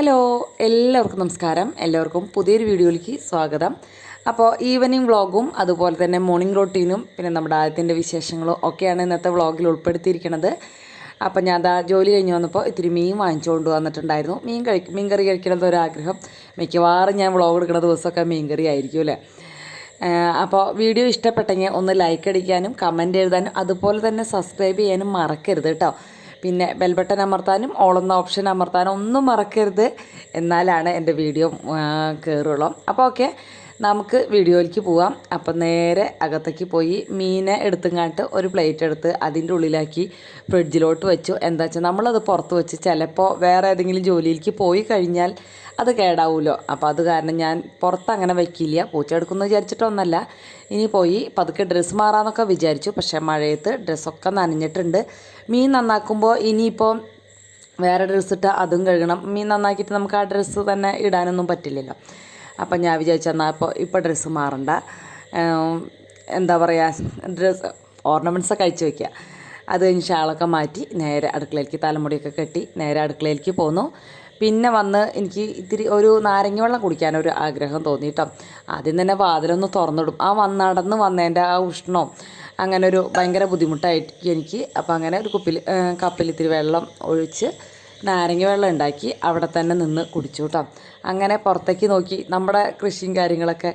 Hello, എല്ലാവർക്കും നമസ്കാരം. എല്ലാവർക്കും പുതിയൊരു വീഡിയോയിലേക്ക് സ്വാഗതം. അപ്പോൾ ഈവനിങ് വ്ളോഗും അതുപോലെ തന്നെ മോർണിംഗ് റൊട്ടീനും പിന്നെ നമ്മുടെ ആദ്യത്തിൻ്റെ വിശേഷങ്ങളും ഒക്കെയാണ് ഇന്നത്തെ വ്ളോഗിൽ ഉൾപ്പെടുത്തിയിരിക്കുന്നത്. അപ്പോൾ ഞാൻ ജോലി കഴിഞ്ഞ് വന്നപ്പോൾ ഇത്തിരി മീൻ വാങ്ങിച്ചുകൊണ്ട് വന്നിട്ടുണ്ടായിരുന്നു. മീൻ കറി കഴിക്കണമെന്ന് ഒരാഗ്രഹം. മിക്കവാറും ഞാൻ വ്ളോഗ് എടുക്കുന്ന ദിവസമൊക്കെ മീൻ കറി ആയിരിക്കും അല്ലേ. അപ്പോൾ വീഡിയോ ഇഷ്ടപ്പെട്ടെങ്കിൽ ഒന്ന് ലൈക്ക് അടിക്കാനും കമൻറ്റ് എഴുതാനും അതുപോലെ തന്നെ സബ്സ്ക്രൈബ് ചെയ്യാനും മറക്കരുത് കേട്ടോ. പിന്നെ ബെൽ ബട്ടൺ അമർത്താനും ഓളെന്ന ഓപ്ഷൻ അമർത്താനും ഒന്നും മറക്കരുത്. എന്നാലാണ് എൻ്റെ വീഡിയോ കയറുള്ളൂ. അപ്പോൾ ഓക്കെ, നമുക്ക് വീഡിയോയിലേക്ക് പോവാം. അപ്പം നേരെ അകത്തേക്ക് പോയി മീനെ എടുത്തുങ്ങാട്ട് ഒരു പ്ലേറ്റ് എടുത്ത് അതിൻ്റെ ഉള്ളിലാക്കി ഫ്രിഡ്ജിലോട്ട് വെച്ചു. എന്താ വെച്ചാൽ നമ്മളത് പുറത്ത് വെച്ച് ചിലപ്പോൾ വേറെ ഏതെങ്കിലും ജോലിയിലേക്ക് പോയി കഴിഞ്ഞാൽ അത് കേടാവുമല്ലോ. അപ്പോൾ അത് കാരണം ഞാൻ പുറത്ത് അങ്ങനെ വയ്ക്കില്ല. പൂച്ച എടുക്കുമെന്ന് വിചാരിച്ചിട്ടൊന്നല്ല. ഇനി പോയി പതുക്കെ ഡ്രസ്സ് മാറാമെന്നൊക്കെ വിചാരിച്ചു. പക്ഷേ മഴയത്ത് ഡ്രസ്സൊക്കെ നനഞ്ഞിട്ടുണ്ട്. മീൻ നന്നാക്കുമ്പോൾ ഇനിയിപ്പോൾ വേറെ ഡ്രസ്സ് ഇട്ടാൽ അതും കഴുകണം. മീൻ നന്നാക്കിയിട്ട് നമുക്ക് ആ ഡ്രസ്സ് തന്നെ ഇടാനൊന്നും പറ്റില്ലല്ലോ. അപ്പം ഞാൻ വിചാരിച്ചെന്നാൽ ഇപ്പോൾ ഡ്രസ്സ് മാറണ്ട, എന്താ പറയുക, ഡ്രസ്സ് ഓർണമെൻറ്റ്സൊക്കെ അഴിച്ച് വയ്ക്കുക. അത് കഴിഞ്ഞ് ഷാളൊക്കെ മാറ്റി നേരെ അടുക്കളയിലേക്ക് തലമുടിയൊക്കെ കെട്ടി നേരെ അടുക്കളയിലേക്ക് പോന്നു. പിന്നെ വന്ന് എനിക്ക് ഇത്തിരി ഒരു നാരങ്ങ വെള്ളം കുടിക്കാനൊരു ആഗ്രഹം തോന്നി കേട്ടോ. ആദ്യം തന്നെ വാതിലൊന്ന് തുറന്നിടും. നടന്ന് വന്നതിൻ്റെ ആ ഉഷ്ണവും അങ്ങനെ ഒരു ഭയങ്കര ബുദ്ധിമുട്ടായിരിക്കും എനിക്ക്. അപ്പോൾ അങ്ങനെ ഒരു കപ്പിൽ ഇത്തിരി വെള്ളം ഒഴിച്ച് നാരങ്ങ വെള്ളം ഉണ്ടാക്കി അവിടെ തന്നെ നിന്ന് കുടിച്ചു കേട്ടോ. അങ്ങനെ പുറത്തേക്ക് നോക്കി നമ്മുടെ കൃഷിയും കാര്യങ്ങളൊക്കെ.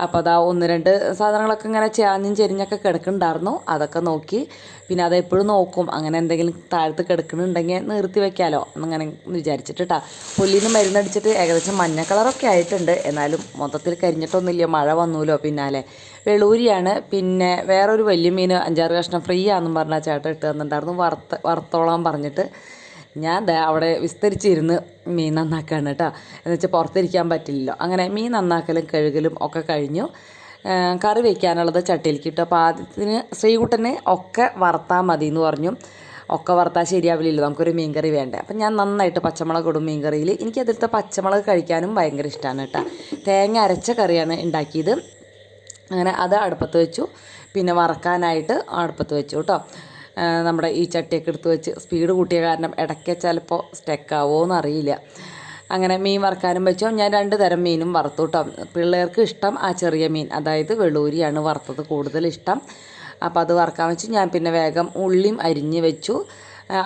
അപ്പോൾ അതാ ഒന്ന് രണ്ട് സാധനങ്ങളൊക്കെ ഇങ്ങനെ ചാഞ്ഞും ചെരിഞ്ഞൊക്കെ കിടക്കുന്നുണ്ടായിരുന്നു. അതൊക്കെ നോക്കി. പിന്നെ അതെപ്പോഴും നോക്കും, അങ്ങനെ എന്തെങ്കിലും താഴത്ത് കിടക്കുന്നുണ്ടെങ്കിൽ നിർത്തി വെക്കാമല്ലോ എന്നങ്ങനെ വിചാരിച്ചിട്ട് കേട്ടോ. പുല്ലിന് മരുന്നടിച്ചിട്ട് ഏകദേശം മഞ്ഞ കളറൊക്കെ ആയിട്ടുണ്ട്. എന്നാലും മൊത്തത്തിൽ കരിഞ്ഞിട്ടൊന്നുമില്ല. മഴ വന്നൂലോ പിന്നാലെ. വെളൂരിയാണ്. പിന്നെ വേറൊരു വലിയ മീൻ 5-6 കഷ്ണം ഫ്രീ ആണെന്നും പറഞ്ഞാൽ ചേട്ടൻ ഇട്ട് തന്നിട്ടുണ്ടായിരുന്നു. വറുത്തോളാൻ പറഞ്ഞിട്ട് ഞാൻ അവിടെ വിസ്തരിച്ചിരുന്ന് മീൻ നന്നാക്കുകയാണ് കേട്ടോ. എന്നുവെച്ചാൽ പുറത്തിരിക്കാൻ പറ്റില്ലല്ലോ. അങ്ങനെ മീൻ നന്നാക്കലും കഴുകലും ഒക്കെ കഴിഞ്ഞു. കറി വയ്ക്കാനുള്ളത് ചട്ടിയിലേക്ക് ഇട്ടു. അപ്പോൾ ആദ്യത്തിന് ശ്രീകുട്ടന് ഒക്കെ വറുത്താൽ മതി എന്ന് പറഞ്ഞു. ഒക്കെ വറുത്താൽ ശരിയാവില്ലല്ലോ, നമുക്കൊരു മീൻ കറി വേണ്ടേ. അപ്പം ഞാൻ നന്നായിട്ട് പച്ചമുളക് ഇടും മീൻ കറിയിൽ. എനിക്കതിലത്തെ പച്ചമുളക് കഴിക്കാനും ഭയങ്കര ഇഷ്ടമാണ് കേട്ടോ. തേങ്ങ അരച്ച കറിയാണ് ഉണ്ടാക്കിയത്. അങ്ങനെ അത് അടുപ്പത്ത് വെച്ചു. പിന്നെ വറക്കാനായിട്ട് അടുപ്പത്ത് വെച്ചു കേട്ടോ. നമ്മുടെ ഈ ചട്ടിയൊക്കെ എടുത്ത് വെച്ച് സ്പീഡ് കൂട്ടിയ കാരണം ഇടയ്ക്ക് ചിലപ്പോൾ സ്റ്റക്കാവോ എന്നറിയില്ല. അങ്ങനെ മീൻ വറുക്കാനും വെച്ചോ. ഞാൻ 2 തരം മീനും വറുത്തു കേട്ടോ. പിള്ളേർക്ക് ഇഷ്ടം ആ ചെറിയ മീൻ, അതായത് വെളൂരിയാണ് വറുത്തത് കൂടുതൽ ഇഷ്ടം. അപ്പോൾ അത് വറുക്കാൻ വെച്ച് ഞാൻ പിന്നെ വേഗം ഉള്ളിയും അരിഞ്ഞ് വെച്ചു.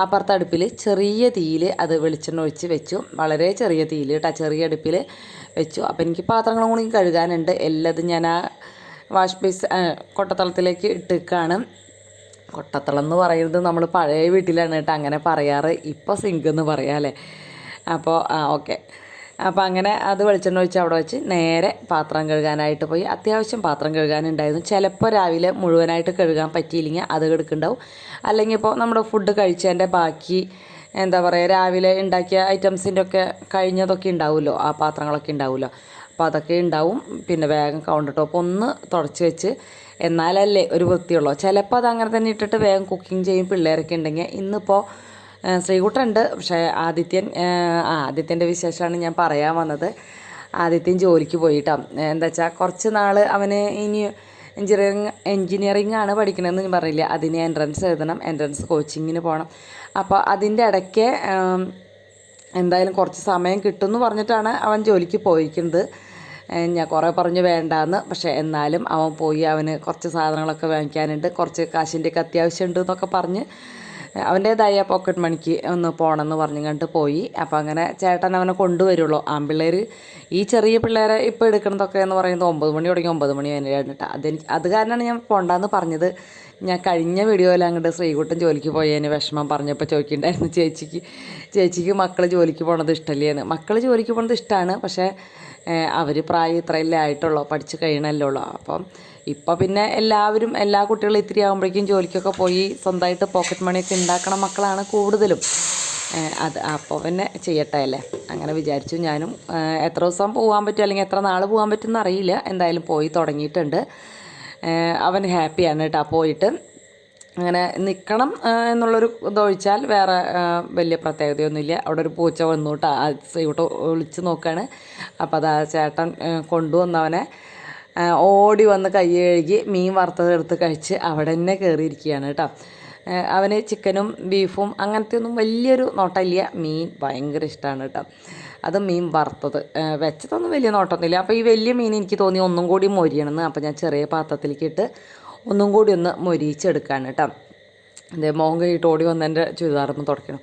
അപ്പുറത്തെ അടുപ്പിൽ ചെറിയ തീയിൽ അത് വെളിച്ചെണ്ണ ഒഴിച്ച് വെച്ചു. വളരെ ചെറിയ തീയിൽ കേട്ടോ, ചെറിയ അടുപ്പിൽ വെച്ചു. അപ്പോൾ എനിക്ക് പാത്രങ്ങളും കൂടി കഴുകാനുണ്ട്. എല്ലാതും ഞാൻ ആ വാഷ് ബേസ് കൊട്ടത്തളത്തിലേക്ക് ഇട്ടേക്കാണ്. കൊട്ടത്തളം എന്ന് പറയുന്നത് നമ്മൾ പഴയ വീട്ടിലാണ് കേട്ടോ അങ്ങനെ പറയാറ്. ഇപ്പോൾ സിങ്ക് എന്ന് പറയാമല്ലേ. അപ്പോൾ ഓക്കെ. അപ്പോൾ അങ്ങനെ അത് വെളിച്ചെണ്ണ ഒഴിച്ച് അവിടെ വെച്ച് നേരെ പാത്രം കഴുകാനായിട്ട് പോയി. അത്യാവശ്യം പാത്രം കഴുകാനുണ്ടായിരുന്നു. ചിലപ്പോൾ രാവിലെ മുഴുവനായിട്ട് കഴുകാൻ പറ്റിയില്ലെങ്കിൽ അത് കിടക്കുന്നുണ്ടാവും. അല്ലെങ്കിൽ ഇപ്പോൾ നമ്മുടെ ഫുഡ് കഴിച്ചതിൻ്റെ ബാക്കി എന്താ പറയുക, രാവിലെ ഉണ്ടാക്കിയ ഐറ്റംസിൻ്റെ ഒക്കെ കഴിഞ്ഞതൊക്കെ ഉണ്ടാവുമല്ലോ, ആ പാത്രങ്ങളൊക്കെ ഉണ്ടാവുമല്ലോ. അപ്പോൾ അതൊക്കെ ഉണ്ടാവും. പിന്നെ വേഗം കൗണ്ടർ ടോപ്പ് ഒന്ന് തുടച്ച് വെച്ച് എന്നാലല്ലേ ഒരു വൃത്തിയുള്ളൂ. ചിലപ്പോൾ അത് അങ്ങനെ തന്നെ ഇട്ടിട്ട് വേഗം കുക്കിംഗ് ചെയ്യും പിള്ളേരൊക്കെ ഉണ്ടെങ്കിൽ. ഇന്നിപ്പോൾ ശ്രീകുട്ടുണ്ട്. പക്ഷേ ആദിത്യൻ്റെ വിശേഷമാണ് ഞാൻ പറയാൻ വന്നത്. ആദിത്യൻ ജോലിക്ക് പോയിട്ടോ. എന്താ വെച്ചാൽ കുറച്ച് നാൾ അവന് ഇനി എൻജിനീയറിംഗ് ആണ് പഠിക്കണമെന്ന് ഞാൻ പറഞ്ഞില്ല. അതിന് എൻട്രൻസ് എഴുതണം, എൻട്രൻസ് കോച്ചിങ്ങിന് പോകണം. അപ്പോൾ അതിൻ്റെ ഇടയ്ക്ക് എന്തായാലും കുറച്ച് സമയം കിട്ടുമെന്ന് പറഞ്ഞിട്ടാണ് അവൻ ജോലിക്ക് പോയിരിക്കുന്നത്. ഞാൻ കുറേ പറഞ്ഞു വേണ്ടാന്ന്. പക്ഷേ എന്നാലും അവൻ പോയി. അവന് കുറച്ച് സാധനങ്ങളൊക്കെ വാങ്ങിക്കാനുണ്ട്, കുറച്ച് കാശിൻ്റെയൊക്കെ അത്യാവശ്യമുണ്ട് എന്നൊക്കെ പറഞ്ഞ് അവൻ്റേതായ പോക്കറ്റ് മണിക്ക് ഒന്ന് പോകണമെന്ന് പറഞ്ഞു കണ്ട് പോയി. അപ്പോൾ അങ്ങനെ ചേട്ടൻ അവനെ കൊണ്ടുവരുള്ളൂ. ആൺപിള്ളേർ ഈ ചെറിയ പിള്ളേരെ ഇപ്പോൾ എടുക്കുന്നതൊക്കെ എന്ന് പറയുന്നത് 9 മണി തുടങ്ങി 9 മണി വരെയാണ് കേട്ടോ. അത് കാരണമാണ് ഞാൻ പോകണ്ടെന്ന് പറഞ്ഞത്. ഞാൻ കഴിഞ്ഞ വീഡിയോയിൽ അങ്ങോട്ട് ശ്രീകുട്ടൻ ജോലിക്ക് പോയതിന് വിഷമം പറഞ്ഞപ്പോൾ ചോദിക്കുന്നുണ്ടായിരുന്നു ചേച്ചിക്ക് മക്കൾ ജോലിക്ക് പോകണത് ഇഷ്ടമല്ലേന്ന്. മക്കൾ ജോലിക്ക് പോകുന്നത് ഇഷ്ടമാണ്. പക്ഷേ അവർ പ്രായം ഇത്രയല്ലേ ആയിട്ടുള്ളൂ, പഠിച്ച് കഴിയണമല്ലോ ഉള്ളൂ. അപ്പം ഇപ്പോൾ പിന്നെ എല്ലാ കുട്ടികളും ഇത്തിരി ആകുമ്പോഴേക്കും ജോലിക്കൊക്കെ പോയി സ്വന്തമായിട്ട് പോക്കറ്റ് മണിയൊക്കെ ഉണ്ടാക്കണ മക്കളാണ് കൂടുതലും. അപ്പോൾ പിന്നെ ചെയ്യട്ടെ അല്ലേ, അങ്ങനെ വിചാരിച്ചു ഞാനും. എത്ര ദിവസം പോകാൻ പറ്റും അല്ലെങ്കിൽ എത്ര നാൾ പോകാൻ പറ്റുമെന്ന് അറിയില്ല. എന്തായാലും പോയി തുടങ്ങിയിട്ടുണ്ട്. അവൻ ഹാപ്പിയാണ് കേട്ടോ പോയിട്ട്. അങ്ങനെ നിൽക്കണം എന്നുള്ളൊരു ഇതൊഴിച്ചാൽ വേറെ വലിയ പ്രത്യേകതയൊന്നുമില്ല. അവിടെ ഒരു പൂച്ച വന്നു കേട്ടോ. ശ്രീകുട്ട വിളിച്ച് നോക്കുകയാണ്. അപ്പോൾ അത് ആ ചേട്ടൻ കൊണ്ടുവന്നവനെ ഓടി വന്ന് കൈ കഴുകി മീൻ വറുത്തതെടുത്ത് കഴിച്ച് അവിടെ തന്നെ കയറിയിരിക്കുകയാണ് കേട്ടോ. അവന് ചിക്കനും ബീഫും അങ്ങനത്തെ ഒന്നും വലിയൊരു നോട്ടമില്ല. മീൻ ഭയങ്കര ഇഷ്ടമാണ് കേട്ടോ. അത് മീൻ വറുത്തത്, വെച്ചതൊന്നും വലിയ നോട്ടമൊന്നുമില്ല. അപ്പോൾ ഈ വലിയ മീൻ എനിക്ക് തോന്നി ഒന്നും കൂടി മൊരിയണമെന്ന്. അപ്പോൾ ഞാൻ ചെറിയ പാത്രത്തിലേക്ക് ഇട്ട് ഒന്നും കൂടി ഒന്ന് മൊരിയിച്ചെടുക്കുകയാണ് കേട്ടോ. അതേ മോൻ കഴിയിട്ട് ഓടി വന്നതിൻ്റെ ചുരിദാറൊന്നും തുടയ്ക്കണം.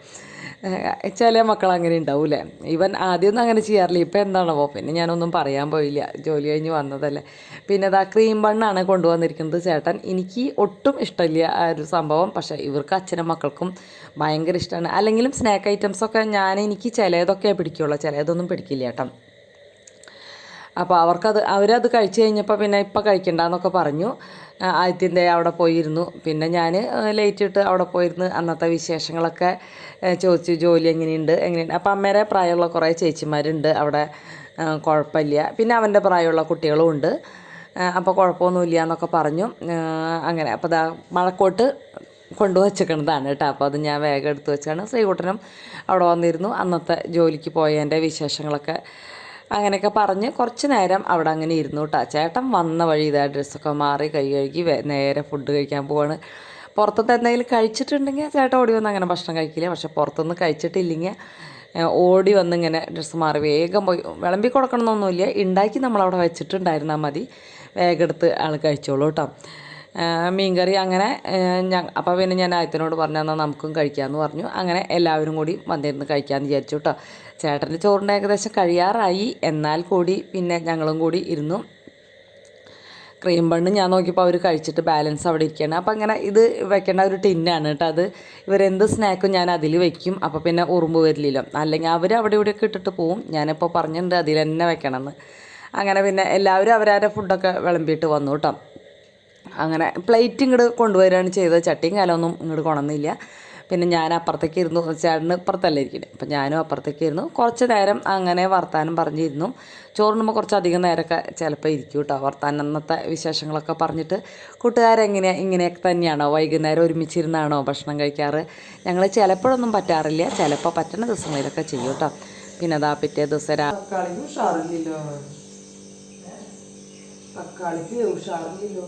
ചില മക്കൾ അങ്ങനെ ഉണ്ടാവൂലേ. ഇവൻ ആദ്യമൊന്നും അങ്ങനെ ചെയ്യാറില്ല, ഇപ്പം എന്താണോ. പിന്നെ ഞാനൊന്നും പറയാൻ പോയില്ല, ജോലി കഴിഞ്ഞ് വന്നതല്ലേ. പിന്നെ അതാ ക്രീം ബണ്ണാണ് കൊണ്ടുവന്നിരിക്കുന്നത് ചേട്ടൻ. എനിക്ക് ഒട്ടും ഇഷ്ടമില്ല ആ ഒരു സംഭവം, പക്ഷേ ഇവർക്ക് അച്ഛനും മക്കൾക്കും ഭയങ്കര ഇഷ്ടമാണ്. അല്ലെങ്കിലും സ്നാക്ക് ഐറ്റംസൊക്കെ എനിക്ക് ചിലതൊക്കെ പിടിക്കുള്ളൂ, ചിലതൊന്നും പിടിക്കില്ല കേട്ടോ. അപ്പോൾ അവരത് കഴിച്ച് കഴിഞ്ഞപ്പോൾ പിന്നെ ഇപ്പം കഴിക്കണ്ടെന്നൊക്കെ പറഞ്ഞു. ആദ്യത്തിൻ്റെ അവിടെ പോയിരുന്നു. പിന്നെ ഞാൻ ലേറ്റിട്ട് അവിടെ പോയിരുന്ന് അന്നത്തെ വിശേഷങ്ങളൊക്കെ ചോദിച്ചു, ജോലി എങ്ങനെയുണ്ട്. അപ്പോൾ അമ്മേരെ പ്രായമുള്ള കുറേ ചേച്ചിമാരുണ്ട് അവിടെ, കുഴപ്പമില്ല. പിന്നെ അവൻ്റെ പ്രായമുള്ള കുട്ടികളും ഉണ്ട്, അപ്പോൾ കുഴപ്പമൊന്നുമില്ല എന്നൊക്കെ പറഞ്ഞു. അങ്ങനെ അപ്പോൾ മഴക്കോട്ട് കൊണ്ടുവച്ചേക്കണതാണ് കേട്ടോ. അപ്പോൾ അത് ഞാൻ വേഗം എടുത്ത് വെച്ചാണ്. ശ്രീകുട്ടനും അവിടെ വന്നിരുന്നു. അന്നത്തെ ജോലിക്ക് പോയതിൻ്റെ വിശേഷങ്ങളൊക്കെ അങ്ങനെയൊക്കെ പറഞ്ഞ് കുറച്ച് നേരം അവിടെ അങ്ങനെ ഇരുന്നു കേട്ടോ. ചേട്ടൻ വന്ന വഴി ഇതാ ഡ്രസ്സൊക്കെ മാറി കൈ കഴുകി നേരെ ഫുഡ് കഴിക്കാൻ പോവാണ്. പുറത്തുനിന്ന് എന്തെങ്കിലും കഴിച്ചിട്ടുണ്ടെങ്കിൽ ചേട്ടൻ ഓടി വന്ന് അങ്ങനെ ഭക്ഷണം കഴിക്കില്ല. പക്ഷെ പുറത്തുനിന്ന് കഴിച്ചിട്ടില്ലെങ്കിൽ ഓടി വന്ന് ഇങ്ങനെ ഡ്രസ്സ് മാറി വേഗം പോയി. വിളമ്പി കൊടുക്കണമെന്നൊന്നുമില്ല, ഉണ്ടാക്കി നമ്മളവിടെ വെച്ചിട്ടുണ്ടായിരുന്നാൽ മതി, വേഗം എടുത്ത് ആൾ കഴിച്ചോളൂ കേട്ടോ. മീൻകറി അങ്ങനെ അപ്പോൾ പിന്നെ ഞാൻ ആയത്തിനോട് പറഞ്ഞു എന്നാൽ നമുക്കും കഴിക്കാമെന്ന് പറഞ്ഞു. അങ്ങനെ എല്ലാവരും കൂടി വന്നിരുന്ന് കഴിക്കാമെന്ന് വിചാരിച്ചു കേട്ടോ. ചേട്ടൻ്റെ ചോറിൻ്റെ ഏകദേശം കഴിയാറായി, എന്നാൽ കൂടി പിന്നെ ഞങ്ങളും കൂടി ഇരുന്നു. ക്രീം ബണ്ണ് ഞാൻ നോക്കിയപ്പോൾ അവർ കഴിച്ചിട്ട് ബാലൻസ് അവിടെ ഇരിക്കുകയാണ്. അപ്പോൾ അങ്ങനെ ഇത് വെക്കേണ്ട ഒരു ടിന്നാണ് കേട്ടോ. അത് ഇവരെന്ത് സ്നാക്കും ഞാൻ അതിൽ വെക്കും, അപ്പോൾ പിന്നെ ഉറുമ്പ് വരില്ലല്ലോ. അല്ലെങ്കിൽ അവർ അവിടെ ഇവിടെയൊക്കെ ഇട്ടിട്ട് പോവും. ഞാനിപ്പോൾ പറഞ്ഞിട്ടുണ്ട് അതിൽ തന്നെ വെക്കണമെന്ന്. അങ്ങനെ പിന്നെ എല്ലാവരും അവരവരുടെ ഫുഡൊക്കെ വിളമ്പിയിട്ട് വന്നു കേട്ടോ. അങ്ങനെ പ്ലേറ്റ് ഇങ്ങോട്ട് കൊണ്ടുവരികയാണ് ചെയ്തത്. ചട്ടിയും കാലമൊന്നും ഇങ്ങോട്ട് കൊണന്നില്ല. പിന്നെ ഞാൻ അപ്പുറത്തേക്ക് ഇരുന്നു, ചേട്ടന് ഇപ്പുറത്തല്ലേ ഇരിക്കുന്നത്. അപ്പം ഞാനും അപ്പുറത്തേക്ക് ഇരുന്നു. കുറച്ച് നേരം അങ്ങനെ വർത്താനം പറഞ്ഞിരുന്നു. ചോറിനുമ്പോൾ കുറച്ചധികം നേരമൊക്കെ ചിലപ്പോൾ ഇരിക്കും കേട്ടോ. വർത്താനം അന്നത്തെ വിശേഷങ്ങളൊക്കെ പറഞ്ഞിട്ട് കൂട്ടുകാരെങ്ങനെയാണ് ഇങ്ങനെയൊക്കെ തന്നെയാണോ, വൈകുന്നേരം ഒരുമിച്ചിരുന്നാണോ ഭക്ഷണം കഴിക്കാറ്? ഞങ്ങൾ ചിലപ്പോഴൊന്നും പറ്റാറില്ല, ചിലപ്പോൾ പറ്റുന്ന ദിവസങ്ങളിലൊക്കെ ചെയ്യും കേട്ടോ. പിന്നെ അതാ പിറ്റേ ദിവസം തക്കാളിക്ക് ഉഷാറില്ലല്ലോ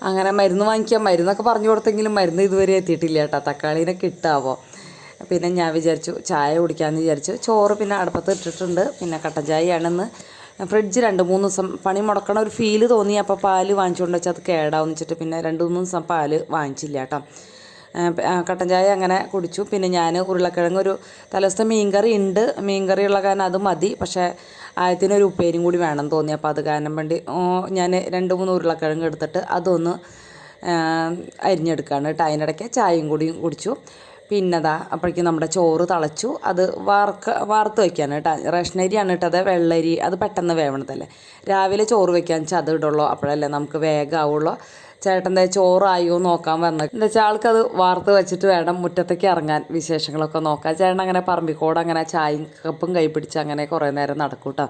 അങ്ങനെ മരുന്ന് വാങ്ങിക്കാം, മരുന്നൊക്കെ പറഞ്ഞു കൊടുത്തെങ്കിലും മരുന്ന് ഇതുവരെ എത്തിയിട്ടില്ല കേട്ടോ. തക്കാളീനെ കിട്ടാവോ. പിന്നെ ഞാൻ വിചാരിച്ചു ചായ കുടിക്കാമെന്ന് വിചാരിച്ചു. ചോറ് പിന്നെ അടുപ്പത്ത് ഇട്ടിട്ടുണ്ട്. പിന്നെ കട്ടൻ ചായയാണെന്ന് ഫ്രിഡ്ജ് 2-3 ദിവസം പണി മുടക്കണ ഒരു ഫീല് തോന്നി. അപ്പോൾ പാല് വാങ്ങിച്ചുകൊണ്ട് വെച്ചാൽ അത് കേടാവുമെന്ന് വെച്ചിട്ട് പിന്നെ 2-3 ദിവസം പാല് വാങ്ങിച്ചില്ല കേട്ടോ. കട്ടൻ ചായ അങ്ങനെ കുടിച്ചു. പിന്നെ ഞാൻ ഉരുളക്കിഴങ്ങ് ഒരു തലേദിവസത്തെ മീൻകറി ഉണ്ട്, മീൻകറി ഉള്ള കാരണം അത് മതി. പക്ഷേ ആയത്തിനൊരു ഉപ്പേരിയും കൂടി വേണം തോന്നി. അപ്പോൾ അത് കാരണം വേണ്ടി ഞാൻ 2-3 ഉരുളക്കിഴങ്ങ് എടുത്തിട്ട് അതൊന്ന് അരിഞ്ഞെടുക്കുകയാണ് കേട്ടോ. അതിനിടയ്ക്ക് ചായയും കൂടിയും കുടിച്ചു. പിന്നെ അതാ അപ്പോഴേക്കും നമ്മുടെ ചോറ് തിളച്ചു. അത് വാർത്ത് വയ്ക്കാണ് കേട്ടോ. റേഷനരിയാണ് കേട്ടോ, അത് വെള്ളരി, അത് പെട്ടെന്ന് വേവണതല്ലേ. രാവിലെ ചോറ് വയ്ക്കാൻ വെച്ചാൽ അത് ഇടുള്ളൂ, അപ്പോഴല്ലേ നമുക്ക് വേഗം ആവുള്ളൂ. ചേട്ടൻ്റെ ചോറായോ നോക്കാൻ വന്നത്. എന്താ വെച്ചാൽ ആൾക്കത് വാർത്ത് വെച്ചിട്ട് വേണം മുറ്റത്തേക്ക് ഇറങ്ങാൻ, വിശേഷങ്ങളൊക്കെ നോക്കാൻ. ചേട്ടൻ അങ്ങനെ പറമ്പിക്കോട് അങ്ങനെ ചായയും കപ്പും കൈ പിടിച്ച് അങ്ങനെ കുറേ നേരം നടക്കും കേട്ടോ.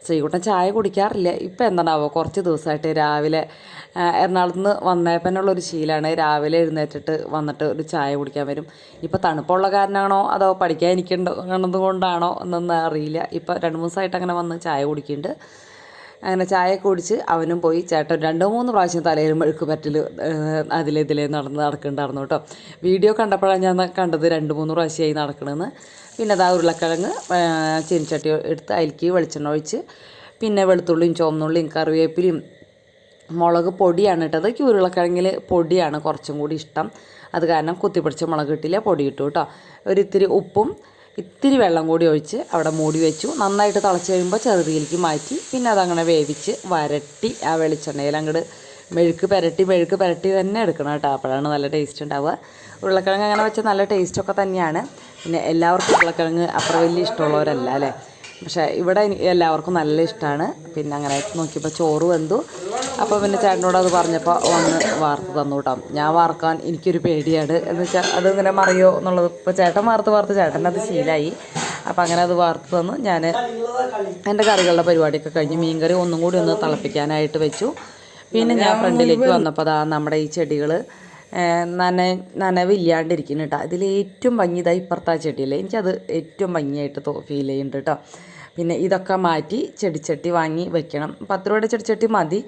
ശ്രീകുട്ടൻ ചായ കുടിക്കാറില്ല. ഇപ്പം എന്താണാവോ കുറച്ച് ദിവസമായിട്ട് രാവിലെ എറണാകുളത്ത് നിന്ന് വന്നേപ്പനുള്ളൊരു ശീലമാണ്. രാവിലെ എഴുന്നേറ്റിട്ട് വന്നിട്ട് ഒരു ചായ കുടിക്കാൻ വരും. ഇപ്പോൾ തണുപ്പുള്ള കാരണമാണോ അതോ പഠിക്കാൻ ഇരിക്കേണ്ടത് കൊണ്ടാണോ എന്നൊന്നും അറിയില്ല. ഇപ്പോൾ 2-3 ദിവസമായിട്ട് അങ്ങനെ വന്ന് ചായ കുടിക്കുന്നുണ്ട്. അങ്ങനെ ചായ കുടിച്ച് അവനും പോയി. ചേട്ടൻ 2-3 പ്രാവശ്യം തലയിൽ മെഴുക്ക് പറ്റൽ അതിലെതിലേ നടക്കുന്നുണ്ടായിരുന്നു കേട്ടോ. വീഡിയോ കണ്ടപ്പോഴാണ് ഞാൻ കണ്ടത് 2-3 പ്രാവശ്യമായി നടക്കണമെന്ന്. പിന്നെ അതാ ഉരുളക്കിഴങ്ങ് ചീനിച്ചട്ടി എടുത്ത് അതിലേക്ക് വെളിച്ചെണ്ണ ഒഴിച്ച് പിന്നെ വെളുത്തുള്ളിയും ചുവന്നുള്ളിയും കറിവേപ്പിലയും മുളക് പൊടിയാണ് ഇട്ടത്. ഉരുളക്കിഴങ്ങിൽ പൊടിയാണ് കുറച്ചും കൂടി ഇഷ്ടം, അത് കാരണം കുത്തിപ്പിടിച്ച മുളക് ഇട്ടില്ല, പൊടി ഇട്ടു കേട്ടോ. ഇത്തിരി ഉപ്പും ഇത്തിരി വെള്ളം കൂടി ഒഴിച്ച് അവിടെ മൂടി വെച്ചു. നന്നായിട്ട് തിളച്ച് കഴിയുമ്പോൾ ചെറുതിയിലേക്ക് മാറ്റി പിന്നെ അതങ്ങനെ വേവിച്ച് വരട്ടി ആ വെളിച്ചെണ്ണയിൽ അങ്ങോട്ട് മെഴുക്ക് പുരട്ടി തന്നെ എടുക്കണം കേട്ടോ. അപ്പോഴാണ് നല്ല ടേസ്റ്റ് ഉണ്ടാവുക. ഉരുളക്കിഴങ്ങ് അങ്ങനെ വെച്ചാൽ നല്ല ടേസ്റ്റൊക്കെ തന്നെയാണ്. പിന്നെ എല്ലാവർക്കും ഉരുളക്കിഴങ്ങ് അത്ര വലിയ ഇഷ്ടമുള്ളവരല്ല അല്ലേ, പക്ഷേ ഇവിടെ എല്ലാവർക്കും നല്ല ഇഷ്ടമാണ്. പിന്നെ അങ്ങനെ നോക്കിയപ്പോൾ ചോറ് വെന്തു. അപ്പോൾ പിന്നെ ചേട്ടനോട് അത് പറഞ്ഞപ്പോൾ ഒന്ന് വാർത്ത് തന്നു കേട്ടോ. ഞാൻ വാർക്കാൻ എനിക്കൊരു പേടിയാണ്, എന്ന് വെച്ചാൽ അതിങ്ങനെ മറിയോ എന്നുള്ളത്. ഇപ്പോൾ ചേട്ടൻ വാർത്ത് ചേട്ടനത് ശീലമായി. അപ്പോൾ അങ്ങനെ അത് വാർത്ത് തന്നു. ഞാൻ എൻ്റെ കറികളുടെ പരിപാടിയൊക്കെ കഴിഞ്ഞ് മീൻകറി ഒന്നും കൂടി ഒന്ന് തിളപ്പിക്കാനായിട്ട് വെച്ചു. പിന്നെ ഞാൻ ഫ്രണ്ടിലേക്ക് വന്നപ്പോൾ അതാ നമ്മുടെ ഈ ചെടികൾ നനവില്ലാണ്ടിരിക്കുന്നു കേട്ടോ. അതിൽ ഏറ്റവും ഭംഗി ഇതാ ഇപ്പുറത്തെ ചെടിയല്ലേ, എനിക്കത് ഏറ്റവും ഭംഗിയായിട്ട് ഫീൽ ചെയ്യുന്നുണ്ട് കേട്ടോ. പിന്നെ ഇതൊക്കെ മാറ്റി ചെടിച്ചട്ടി വാങ്ങി വെക്കണം. 10 രൂപയുടെ ചെടിച്ചട്ടി മതി.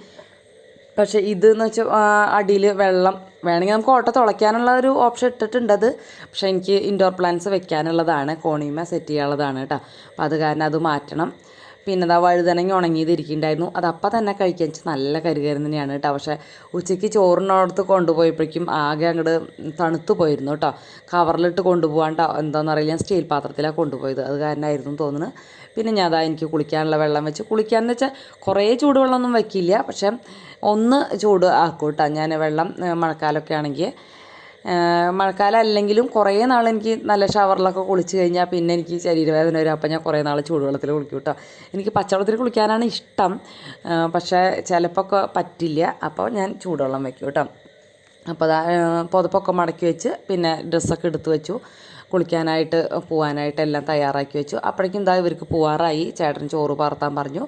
പക്ഷേ ഇതെന്ന് വെച്ചാൽ അടിയിൽ വെള്ളം വേണമെങ്കിൽ നമുക്ക് ഓട്ട തുളയ്ക്കാനുള്ള ഒരു ഓപ്ഷൻ ഇട്ടിട്ടുണ്ട്. അത് പക്ഷേ എനിക്ക് ഇൻഡോർ പ്ലാന്റ്സ് വെക്കാനുള്ളതാണ്, കോണിമ സെറ്റ് ചെയ്യാനുള്ളതാണ് കേട്ടോ. അപ്പോൾ അത് കാരണം അത് മാറ്റണം. പിന്നെ അതാ വഴുതനങ്ങ ഉണങ്ങിയതിരിക്കുന്നുണ്ടായിരുന്നു, അത് അപ്പം തന്നെ കഴിക്കാൻ വെച്ചാൽ നല്ല കരുകരുന്ന് തന്നെയാണ് കേട്ടോ. പക്ഷേ ഉച്ചയ്ക്ക് ചോറിനടുത്ത് കൊണ്ടുപോയപ്പോഴേക്കും ആകെ അങ്ങോട്ട് തണുത്ത് പോയിരുന്നു കേട്ടോ. കവറിലിട്ട് കൊണ്ടുപോകാണ്ട് എന്താണെന്നറിയില്ല, ഞാൻ സ്റ്റീൽ പാത്രത്തിലാണ് കൊണ്ടുപോയത്, അത് കാരണമായിരുന്നു തോന്നുന്നു. പിന്നെ ഞാൻ അതാ എനിക്ക് കുളിക്കാനുള്ള വെള്ളം വെച്ച്, കുളിക്കാമെന്ന് വെച്ചാൽ കുറേ ചൂടുവെള്ളമൊന്നും വയ്ക്കില്ല, പക്ഷേ ഒന്ന് ചൂട് ആക്കും കേട്ടോ ഞാൻ വെള്ളം. മഴക്കാലമൊക്കെ ആണെങ്കിൽ, മഴക്കാലം അല്ലെങ്കിലും കുറേ നാൾ എനിക്ക് നല്ല ഷവറിലൊക്കെ കുളിച്ച് കഴിഞ്ഞാൽ പിന്നെ എനിക്ക് ശരീരവേദന വരും. അപ്പോൾ ഞാൻ കുറേ നാൾ ചൂടുവെള്ളത്തിൽ കുളിക്കും കേട്ടോ. എനിക്ക് പച്ചവെള്ളത്തിൽ കുളിക്കാനാണ് ഇഷ്ടം, പക്ഷേ ചിലപ്പോൾ ഒക്കെ പറ്റില്ല, അപ്പോൾ ഞാൻ ചൂടുവെള്ളം വയ്ക്കും കേട്ടോ. അപ്പോൾ പുതപ്പൊക്കെ മടക്കി വെച്ച് പിന്നെ ഡ്രസ്സൊക്കെ എടുത്ത് വെച്ചു, കുളിക്കാനായിട്ട് പോകാനായിട്ട് എല്ലാം തയ്യാറാക്കി വെച്ചു. അപ്പോഴേക്കും എന്താ ഇവർക്ക് പോവാറായി. ചേട്ടൻ ചോറ് പാർത്താൻ പറഞ്ഞു.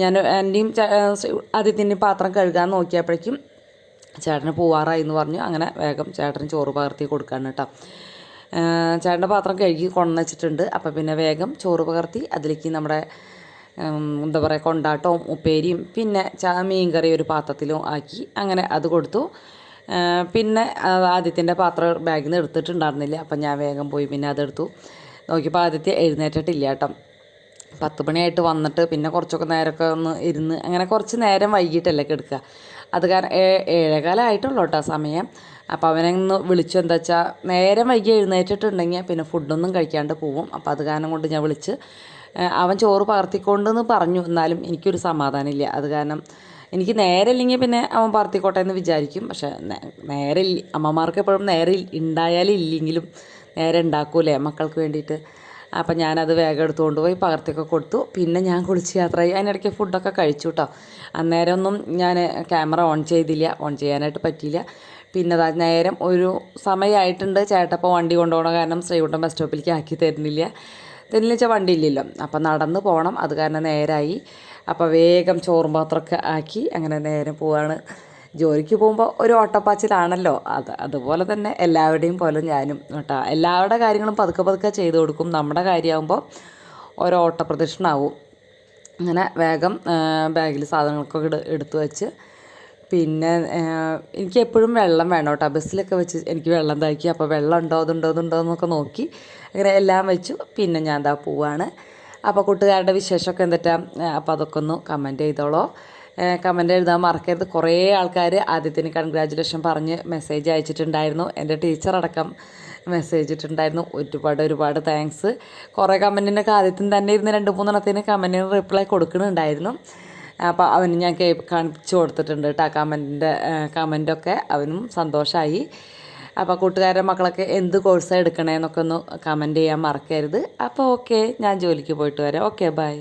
ഞാൻ എൻ്റെയും ആദ്യത്തിൻ്റെയും പാത്രം കഴുകാൻ നോക്കിയപ്പോഴേക്കും ചേട്ടന് പോവാറായി എന്ന് പറഞ്ഞു. അങ്ങനെ വേഗം ചേട്ടന് ചോറ് പകർത്തി കൊടുക്കാണ് കേട്ടോ. ചേട്ടൻ്റെ പാത്രം കഴുകി കൊണ്ടുവച്ചിട്ടുണ്ട്. അപ്പോൾ പിന്നെ വേഗം ചോറ് പകർത്തി അതിലേക്ക് നമ്മുടെ എന്താ പറയുക കൊണ്ടാട്ടവും ഉപ്പേരിയും പിന്നെ മീൻ കറി ഒരു പാത്രത്തിലും ആക്കി അങ്ങനെ അത് കൊടുത്തു. പിന്നെ ആദ്യത്തിൻ്റെ പാത്രം ബാഗിൽ നിന്ന് എടുത്തിട്ടുണ്ടായിരുന്നില്ല, അപ്പം ഞാൻ വേഗം പോയി പിന്നെ അതെടുത്തു. നോക്കിയപ്പോൾ ആദ്യത്തെ എഴുന്നേറ്റിട്ടില്ല കേട്ടോ. 10 മണിയായിട്ട് വന്നിട്ട് പിന്നെ കുറച്ചൊക്കെ നേരമൊക്കെ ഒന്ന് ഇരുന്ന് അങ്ങനെ കുറച്ച് നേരം വൈകിട്ടല്ലേ കിടക്കുക. അത് കാരണം 7:15 ആയിട്ടുള്ളൂ കേട്ടോ സമയം. അപ്പോൾ അവനെ ഒന്ന് വിളിച്ചു, എന്താ വെച്ചാൽ നേരം വൈകി എഴുന്നേറ്റിട്ടുണ്ടെങ്കിൽ പിന്നെ ഫുഡൊന്നും കഴിക്കാണ്ട് പോവും. അപ്പോൾ അത് കാരണം കൊണ്ട് ഞാൻ വിളിച്ച്, അവൻ ചോറ് പകർത്തിക്കൊണ്ടെന്ന് പറഞ്ഞു, എന്നാലും എനിക്കൊരു സമാധാനമില്ല. അത് കാരണം എനിക്ക് നേരെ ഇല്ലെങ്കിൽ പിന്നെ അവൻ പകർത്തിക്കോട്ടെ എന്ന് വിചാരിക്കും. പക്ഷേ നേരെ അമ്മമാർക്ക് എപ്പോഴും നേരെ ഉണ്ടായാലും ഇല്ലെങ്കിലും നേരെ ഉണ്ടാക്കൂലേ മക്കൾക്ക് വേണ്ടിയിട്ട്. അപ്പം ഞാനത് വേഗം എടുത്തുകൊണ്ട് പോയി പകർത്തിയൊക്കെ കൊടുത്തു. പിന്നെ ഞാൻ കുളിച്ച് യാത്രയായി. അതിനിടയ്ക്ക് ഫുഡൊക്കെ കഴിച്ചു കേട്ടോ. അന്നേരമൊന്നും ഞാൻ ക്യാമറ ഓൺ ചെയ്തില്ല, ഓൺ ചെയ്യാനായിട്ട് പറ്റിയില്ല. പിന്നെ നേരം ഒരു സമയമായിട്ടുണ്ട്. ചേട്ടപ്പോൾ വണ്ടി കൊണ്ടുപോകണം, കാരണം ശ്രീകുട്ടൻ ബസ് സ്റ്റോപ്പിലേക്ക് ആക്കി തരുന്നില്ല വെച്ചാൽ വണ്ടി ഇല്ലല്ലോ. അപ്പം നടന്ന് പോകണം, അത് കാരണം നേരമായി. അപ്പോൾ വേഗം ചോറും പാത്രമൊക്കെ ആക്കി അങ്ങനെ നേരം പോവാണ്. ജോലിക്ക് പോകുമ്പോൾ ഒരു ഓട്ടപ്പാച്ചിലാണല്ലോ, അതുപോലെ തന്നെ എല്ലാവരുടെയും പോലെ ഞാനും കേട്ടോ. എല്ലാവരുടെ കാര്യങ്ങളും പതുക്കെ പതുക്കെ ചെയ്ത് കൊടുക്കും. നമ്മുടെ കാര്യമാകുമ്പോൾ ഓരോ ഓട്ടപ്രദക്ഷിണാവും. അങ്ങനെ വേഗം ബാഗിൽ സാധനങ്ങളൊക്കെ എടുത്തു വെച്ച് പിന്നെ എനിക്ക് എപ്പോഴും വെള്ളം വേണം കേട്ടോ. ബസ്സിലൊക്കെ വെച്ച് എനിക്ക് വെള്ളം താക്കി. അപ്പോൾ വെള്ളം ഉണ്ടോ എന്നൊക്കെ നോക്കി അങ്ങനെ എല്ലാം വെച്ചു. പിന്നെ ഞാൻ എന്താ പോവാണ്. അപ്പോൾ കൂട്ടുകാരുടെ വിശേഷമൊക്കെ എന്തിട്ടാ, അപ്പോൾ അതൊക്കെ ഒന്ന് കമൻറ്റ് ചെയ്തോളൂ. കമൻറ്റ് എഴുതാൻ മറക്കരുത്. കുറേ ആൾക്കാർ ആദ്യത്തിന് കൺഗ്രാജുലേഷൻ പറഞ്ഞ് മെസ്സേജ് അയച്ചിട്ടുണ്ടായിരുന്നു. എൻ്റെ ടീച്ചറടക്കം മെസ്സേജ് ഇട്ടിട്ടുണ്ടായിരുന്നു. ഒരുപാട് താങ്ക്സ്. കുറേ കമൻറ്റിനൊക്കെ ആദ്യത്തിന് തന്നെ ഇരുന്ന് 2-3 കമൻറ്റിന് റിപ്ലൈ കൊടുക്കുന്നുണ്ടായിരുന്നു. അപ്പോൾ അവന് ഞാൻ കാണിച്ചു കൊടുത്തിട്ടുണ്ട് കേട്ടോ കമൻറ്റൊക്കെ. അവനും സന്തോഷമായി. അപ്പോൾ കൂട്ടുകാരുടെ മക്കളൊക്കെ എന്ത് കോഴ്സാണ് എടുക്കണേന്നൊക്കെ ഒന്ന് കമൻറ്റ് ചെയ്യാൻ മറക്കരുത്. അപ്പോൾ ഓക്കെ, ഞാൻ ജോലിക്ക് പോയിട്ട് വരാം. Okay, by.